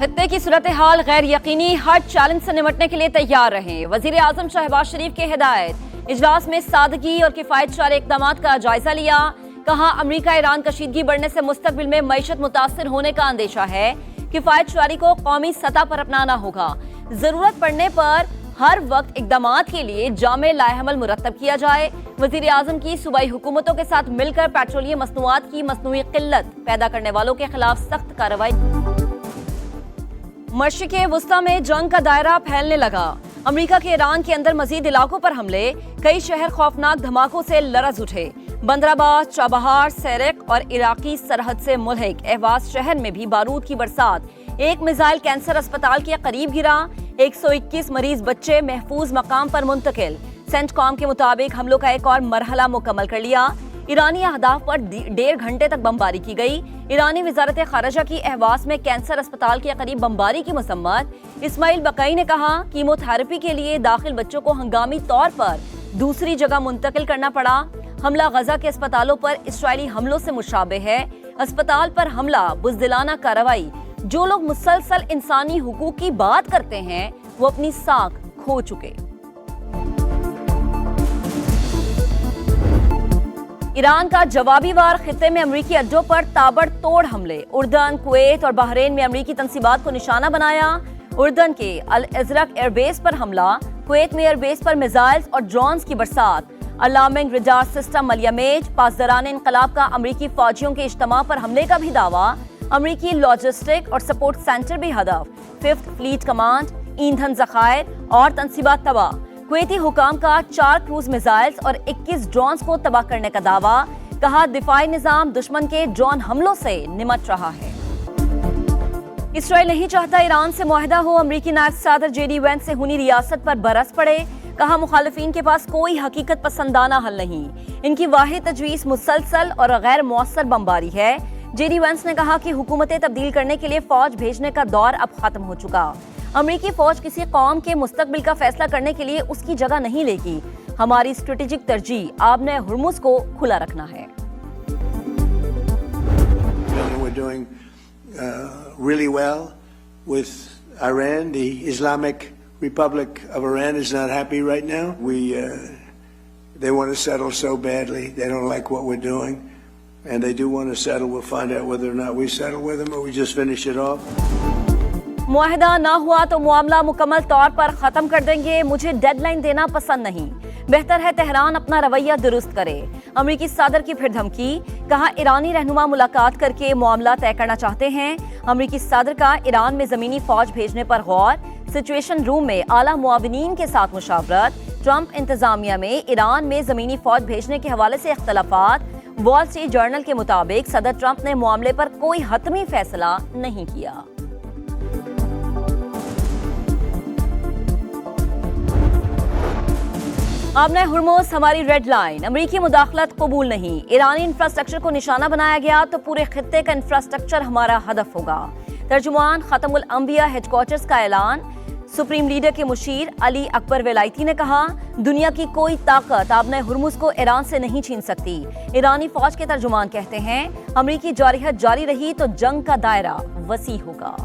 खत्ते की सूरत हाल गैर यकीनी, हर चैलेंज से निपटने के लिए तैयार रहें। वजीर आजम शहबाज शरीफ की हिदायत। इजलास में सादगी और किफायत वाले इक़दाम का जायजा लिया। कहा अमरीका ईरान कशीदगी बढ़ने से मुस्तकबिल में मईशत मुतासर होने का अंदेशा है। किफायत शारी को कौमी सतह पर अपनाना होगा। जरूरत पड़ने पर हर वक्त इक़दाम के लिए जामे लाएहमल मुरतब किया जाए। वजीर आजम की सूबाई हुकूमतों के साथ मिलकर पेट्रोलियम मसनूआत की मसनूई किल्लत पैदा करने वालों के खिलाफ सख्त कार्रवाई। मशरिक़े वुस्ता में जंग का दायरा फैलने लगा। अमरीका के ईरान के अंदर मजीद इलाकों पर हमले, कई शहर खौफनाक धमाकों से लरज उठे। बंदराबाद, चाबहार, सेरेक और इराकी सरहद से मुल्हिक अहवाज शहर में भी बारूद की बरसात। एक मिसाइल कैंसर अस्पताल के करीब गिरा। 121 मरीज बच्चे महफूज मकाम पर मुंतकिल। सेंटकॉम के मुताबिक हमलों का एक और मरहला मुकम्मल कर लिया। ईरानी अहदाफ पर 1.5 घंटे तक बमबारी की गई। ईरानी वजारत खारजा की अहवास में कैंसर अस्पताल के करीब बमबारी की मसम्मत। इस्माइल बकई ने कहा कीमोथेरेपी के लिए दाखिल बच्चों को हंगामी तौर पर दूसरी जगह मुंतकिल करना पड़ा। हमला गजा के अस्पतालों पर इसराइली हमलों से मुशाबे है। अस्पताल पर हमला बुज़दिलाना कार्रवाई। जो लोग मुसलसल इंसानी हुकूक की बात करते हैं वो अपनी साख खो चुके। ईरान का जवाबी वार। खित्ते में अमरीकी अड्डों पर ताबड़तोड़ हमले। उर्दन, कुवैत और बहरीन में अमरीकी तंसीबात को निशाना बनाया। उर्दन के अल अज़रक एयरबेस पर हमला। कुवैत में एयरबेस पर मिसाइल्स और ड्रोन्स की बरसात। अलार्मिंग रडार सिस्टम मलियामेज। पासदारान इनकलाब का अमरीकी फौजियों के इज्तिमा पर हमले का भी दावा। अमरीकी लॉजिस्टिक और सपोर्ट सेंटर भी हदफ। 5th फ्लीट कमांड, ईंधन ज़खायर और तंसीबात तबाह। कुवैती हुकाम का 4 क्रूज मिसाइल्स और 21 ड्रोन्स को तबाह करने का दावा। कहा दिफाई निजाम दुश्मन के ड्रोन हमलों से निमट रहा है। इसराइल नहीं चाहता ईरान से मुआहदा हो। अमरीकी नायब सदर JD वेंस से हुनी रियासत पर बरस पड़े। कहा मुखालिफिन के पास कोई हकीकत पसंदाना हल नहीं। इनकी वाहिद तजवीज़ मुसलसल और गैर मौसर बमबारी है। JD वेंस ने कहा कि हुकूमतें तब्दील करने के लिए फौज भेजने का दौर अब खत्म हो चुका। अमरीकी फौज किसी कौम के मुस्तकबिल का फैसला करने के लिए उसकी जगह नहीं लेगी। हमारी स्ट्रेटेजिक तरजीह आबने हुर्मुज़ को खुला रखना है। We're doing really well with Iran. The Islamic Republic of Iran is not happy right now. They want to settle so badly. They don't like what we're doing, and they do want to settle. We'll find out whether or not we settle with them or we just finish it off. मुआहदा ना हुआ तो मामला मुकम्मल तौर पर खत्म कर देंगे। मुझे डेडलाइन देना पसंद नहीं। बेहतर है तेहरान अपना रवैया दुरुस्त करे। अमरीकी सदर की फिर धमकी। कहा ईरानी रहनुमा मुलाकात करके मामला तय करना चाहते हैं। अमरीकी सदर का ईरान में जमीनी फौज भेजने पर गौर। सिचुएशन रूम में आला मुआविनीन के साथ मुशावरत। ट्रंप इंतजामिया में ईरान में जमीनी फौज भेजने के हवाले से इख्तलाफात। वॉल स्ट्रीट जर्नल के मुताबिक सदर ट्रंप ने मामले पर कोई हतमी फैसला नहीं किया। आबने हुर्मुज़ हमारी रेड लाइन। अमरीकी मुदाखलत कबूल नहीं। ईरानी इंफ्रास्ट्रक्चर को निशाना बनाया गया तो पूरे खित्ते का इंफ्रास्ट्रक्चर हमारा हदफ होगा। तर्जुमान खतमुल अंबिया हेडक्वार्टर्स का ऐलान। सुप्रीम लीडर के मुशीर अली अकबर वेलायती ने कहा दुनिया की कोई ताकत आबने हुर्मुज़ को ईरान से नहीं छीन सकती। ईरानी फौज के तर्जुमान कहते हैं अमरीकी जारहियत जारी रही तो जंग का दायरा वसी होगा।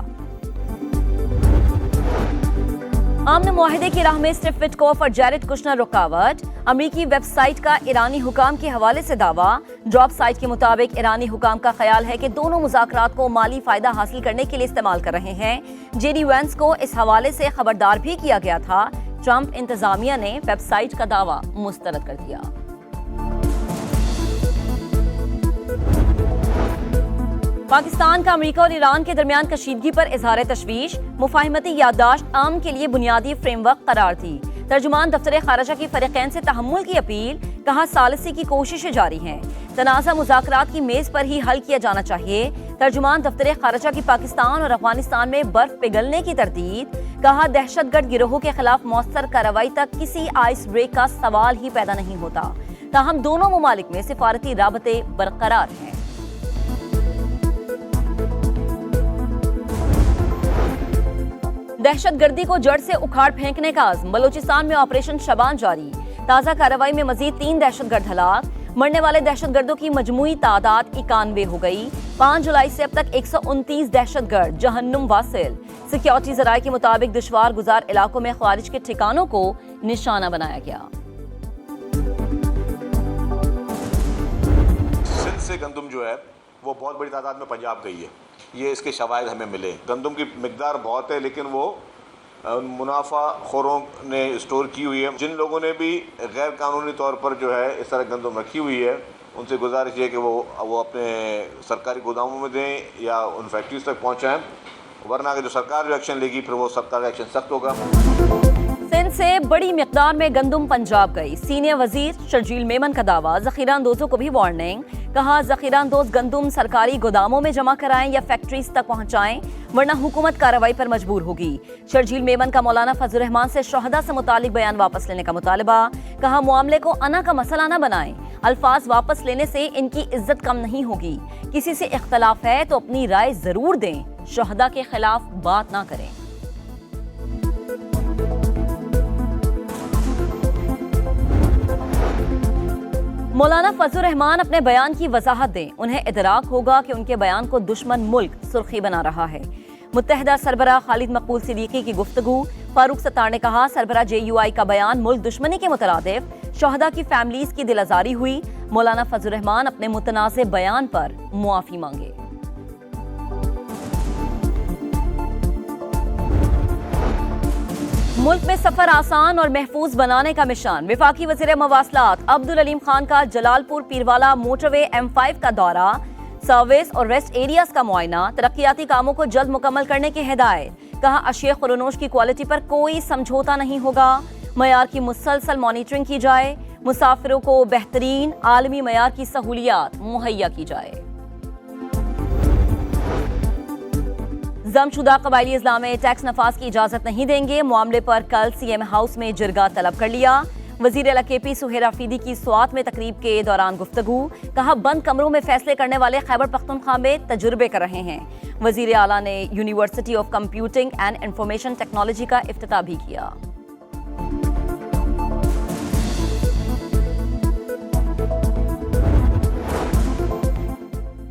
आमने मुआहिदे की राह में स्टीव विटकॉफ और जैरेड कुशनर रुकावट। अमरीकी वेबसाइट का ईरानी हुकाम के हवाले से दावा। ड्रॉप साइट के मुताबिक ईरानी हुकाम का ख्याल है कि दोनों मुज़ाकरात को माली फायदा हासिल करने के लिए इस्तेमाल कर रहे हैं। JD वेंस को इस हवाले से खबरदार भी किया गया था। ट्रंप इंतजामिया ने वेबसाइट का दावा मुस्तरद कर दिया। पाकिस्तान का अमेरिका और ईरान के दरमियान कशीदगी पर इजहार तशवीश। मुफाहिमती याददाश्त आम के लिए बुनियादी फ्रेमवर्क करार दी। तर्जुमान दफ्तर खारजा की फरीकैन से तहम्मुल की अपील। कहा सालिसी की कोशिशें जारी हैं। तनाज़ा मुज़ाकरात की मेज पर ही हल किया जाना चाहिए। तर्जुमान दफ्तर खारजा की पाकिस्तान और अफगानिस्तान में बर्फ पिघलने की तरदीद। कहा दहशतगर्द गिरोहों के खिलाफ मौसर कार्रवाई तक किसी आइस ब्रेक का सवाल ही पैदा नहीं होता। ताहम दोनों ममालिक में सिफारती राबते बरकरार हैं। दहशतगर्दी को जड़ से उखाड़ फेंकने का आज़म। बलोचिस्तान में ऑपरेशन शबान जारी। ताज़ा कार्रवाई में मजीद 3 दहशतगर्द हलाक। मरने वाले दहशतगर्दों की मजमूई तादाद 91 हो गई। 5 जुलाई से अब तक 129 दहशतगर्द जहन्नुम वासिल। सिक्योरिटी जराये के मुताबिक दुश्वार गुजार इलाकों में ख्वारिज के ठिकानों को निशाना बनाया गया। सिंध से गंदम जो है वो बहुत बड़ी तादाद में पंजाब गई है, ये इसके शवाहिद हमें मिले। गंदम की मिकदार बहुत है, लेकिन वो मुनाफा खोरों ने स्टोर की हुई है। जिन लोगों ने भी गैर कानूनी तौर पर जो है इस तरह गंदम रखी हुई है, उनसे गुजारिश है कि वो अपने सरकारी गोदामों में दें या उन फैक्ट्रीज तक पहुंचाएं, वरना अगर जो सरकार जो एक्शन लेगी फिर वो सरकार का एक्शन सख्त होगा। सिंध से बड़ी मिकदार में गंदम पंजाब गई। सीनियर वजीर शर्जील मेमन का दावा, जखीरा अंदोजों को भी वार्निंग। कहा, जखीरा अंदोज गंदम सरकारी गोदामों में जमा कराएं या फैक्ट्रीज तक पहुंचाएं, वरना हुकूमत कार्रवाई पर मजबूर होगी। शर्जील मेमन का मौलाना फजल रहमान से शोहदा से मुतालिक बयान वापस लेने का मुतालबा। कहा, मामले को अना का मसला न बनाएं, अल्फाज वापस लेने से इनकी इज्जत कम नहीं होगी। किसी से इख्तलाफ है तो अपनी राय जरूर दें, शोहदा के खिलाफ बात ना करें। मौलाना फजल रहमान अपने बयान की वजाहत दें, उन्हें इदराक होगा कि उनके बयान को दुश्मन मुल्क सुर्खी बना रहा है। मुत्तहिदा सरबरा खालिद मकबूल सिद्दीकी की गुफ्तगू। फारूक सत्तार ने कहा, सरबरा JUI का बयान मुल्क दुश्मनी के मुतरादिफ। शोहदा की फैमिलीज की दिलाजारी हुई। मौलाना फजल रहमान अपने मुतनाज़े बयान पर मुआफी मांगे। मुल्क में सफर आसान और महफूज बनाने का मिशन। विफाकी वज़ीर मवासलात अब्दुल अलीम खान का जलालपुर पीरवाला मोटरवे M5 का दौरा। सर्विस और रेस्ट एरियाज का मुआयना। तरक्याती कामों को जल्द मुकम्मल करने की हिदायत। कहा, अशिया खुरनोश की क्वालिटी पर कोई समझौता नहीं होगा। मयार की मुसलसल मॉनिटरिंग की जाए। मुसाफिरों को बेहतरीन आलमी मयार की सहूलियात मुहैया की जाए। जमशुदा कबायली अजला में टैक्स नफाज की इजाजत नहीं देंगे। मामले पर कल CM हाउस में जिरगा तलब कर लिया। वजीर अला KP सुहेर आफरीदी की स्वात में तकरीब के दौरान गुफ्तगू। कहा, बंद कमरों में फैसले करने वाले खैबर पख्तूनख्वा में तजुर्बे कर रहे हैं। वजीर आला ने university of computing and information technology का इफ्तिताह भी किया।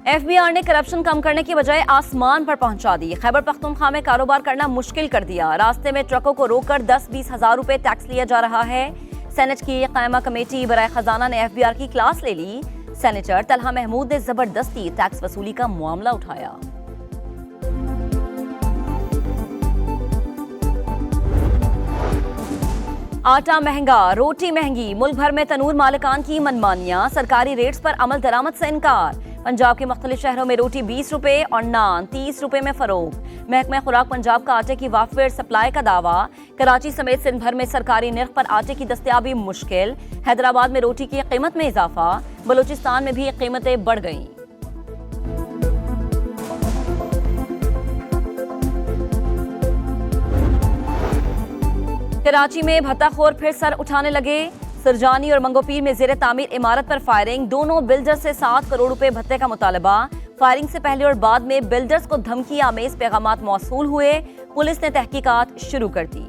FBI ने करप्शन कम करने की बजाय आसमान पर पहुंचा दी। खैबर पख्तूनख्वा में कारोबार करना मुश्किल कर दिया। रास्ते में ट्रकों को रोककर 10-20 हजार रुपए टैक्स लिया जा रहा है। सेनेट की कायमा कमेटी बराए खजाना ने FBI की क्लास ले ली। सेनेटर तलहा महमूद ने जबरदस्ती टैक्स वसूली का मामला उठाया। आटा महंगा, रोटी महंगी, मुल्क भर में तनूर मालिकान की मनमानियां। सरकारी रेट्स पर अमल दरामद से इनकार। पंजाब के मुख्तलिफ शहरों में रोटी 20 रुपए और नान 30 रुपए में फरोख्त। महकमा खुराक पंजाब का आटे की वाफिर सप्लाई का दावा। कराची समेत सिंध भर में सरकारी निर्ख पर आटे की दस्तयाबी मुश्किल। हैदराबाद में रोटी की कीमत में इजाफा। बलूचिस्तान में भी कीमतें बढ़ गईं। कराची में भत्ताखोर फिर सर उठाने लगे। सरजानी और मंगोपीर में जेर तामीर इमारत पर फायरिंग। दोनों बिल्डर्स से 7 करोड़ रुपए भत्ते का मुतालबा। फायरिंग से पहले और बाद में बिल्डर्स को धमकी आमेज पैगामात मौसूल हुए। पुलिस ने तहकीकात शुरू कर दी।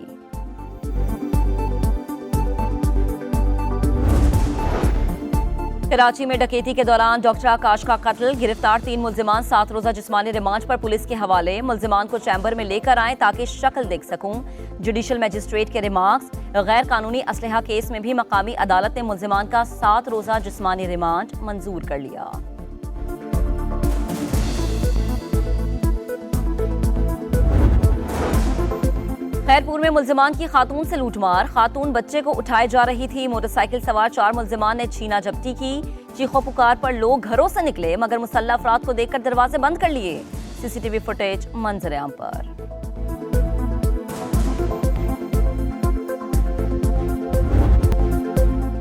कराची में डकैती के दौरान डॉक्टर आकाश का कत्ल। गिरफ्तार 3 मुल्जिमान 7 रोजा जिस्मानी रिमांड पर पुलिस के हवाले। मुल्जिमान को चैम्बर में लेकर आए ताकि शक्ल देख सकूं। जुडिशल मजिस्ट्रेट के रिमार्क्स। गैर कानूनी असलहा केस में भी मकामी अदालत ने मुल्जिमान का 7 रोजा जिस्मानी रिमांड मंजूर कर लिया। खैरपुर में मुल्जिमान की खातून से लूटमार। खातून बच्चे को उठाए जा रही थी। मोटरसाइकिल सवार 4 मुल्जिमान ने छीना जब्ती की। चीखों पुकार पर लोग घरों से निकले, मगर मुसल्लह अफराद को देखकर दरवाजे बंद कर लिए। CCTV फुटेज मंजर आम पर।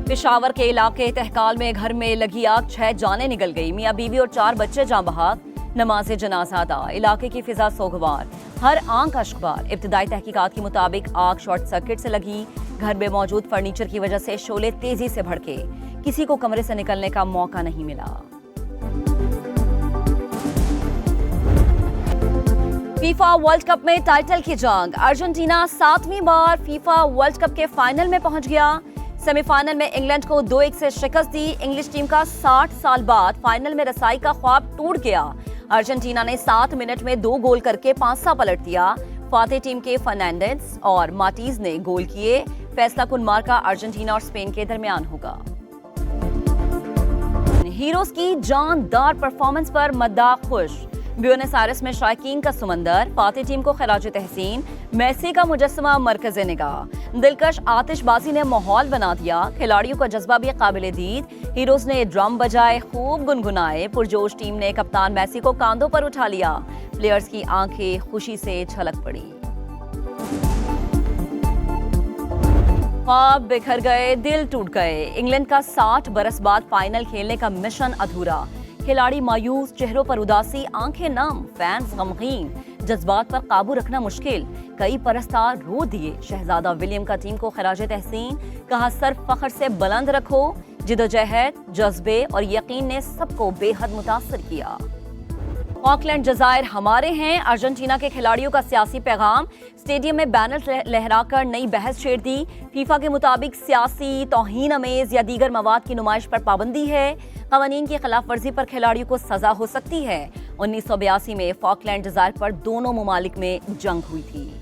पेशावर के इलाके तहकाल में घर में लगी आग, 6 जानें निकल गई। मियां बीवी और 4 बच्चे जान बहक। नमाज जनाजा अदा। इलाके की फिजा सोगवार, हर आंख अश्कबार। इब्तिदाई तहकीकात के मुताबिक आग शॉर्ट सर्किट से लगी। घर में मौजूद फर्नीचर की वजह से शोले तेजी से भड़के। किसी को कमरे से निकलने का मौका नहीं मिला। फीफा वर्ल्ड कप में टाइटल की जंग। अर्जेंटीना 7वीं बार फीफा वर्ल्ड कप के फाइनल में पहुंच गया। सेमीफाइनल में इंग्लैंड को 2-1 से शिकस्त दी। इंग्लिश टीम का 60 साल बाद फाइनल में रसाई का ख्वाब टूट गया। अर्जेंटीना ने 7 मिनट में 2 गोल करके पांसा पलट दिया। फातेह टीम के फर्नांडिस और मार्टिज ने गोल किए। फैसला कुन मार्का अर्जेंटीना और स्पेन के दरमियान होगा। हीरोज की जानदार परफॉर्मेंस पर मद्दाह खुश। ब्यूनस आयर्स में शायकीन का समंदर। फातेह टीम को खराज तहसीन। मेसी का मुजस्समा मरकज निगाह। दिलकश आतिशबाजी ने माहौल बना दिया। खिलाड़ियों का जज्बा भी काबिल दीद। हीरोज ने ड्रम बजाए, खूब गुनगुनाए। पुरजोश टीम ने कप्तान मेसी को कांधों पर उठा लिया। प्लेयर्स की आंखें खुशी से छलक पड़ी। ख्वाब बिखर गए, दिल टूट गए। इंग्लैंड का 60 बरस बाद फाइनल खेलने का मिशन अधूरा। खिलाड़ी मायूस, चेहरों पर उदासी, आंखें नम, फैंस गमगीन। जज्बात पर काबू रखना मुश्किल। कई परस्तार रो दिए। शहजादा विलियम का टीम को खराज तहसीन। कहा सर फख्र से बुलंद रखो। जिदोजहद, जज्बे और यकीन ने सबको बेहद मुतासर किया। फॉकलैंड जजायर हमारे हैं। अर्जेंटीना के खिलाड़ियों का सियासी पैगाम। स्टेडियम में बैनर लहराकर नई बहस छेड़ दी। फीफा के मुताबिक सियासी, तौहीन अमेज या दीगर मवाद की नुमाइश पर पाबंदी है। कवानीन की खिलाफ वर्जी पर खिलाड़ियों को सजा हो सकती है। 1982 में फॉकलैंड जजायर पर दोनों मुमालिक में जंग हुई थी।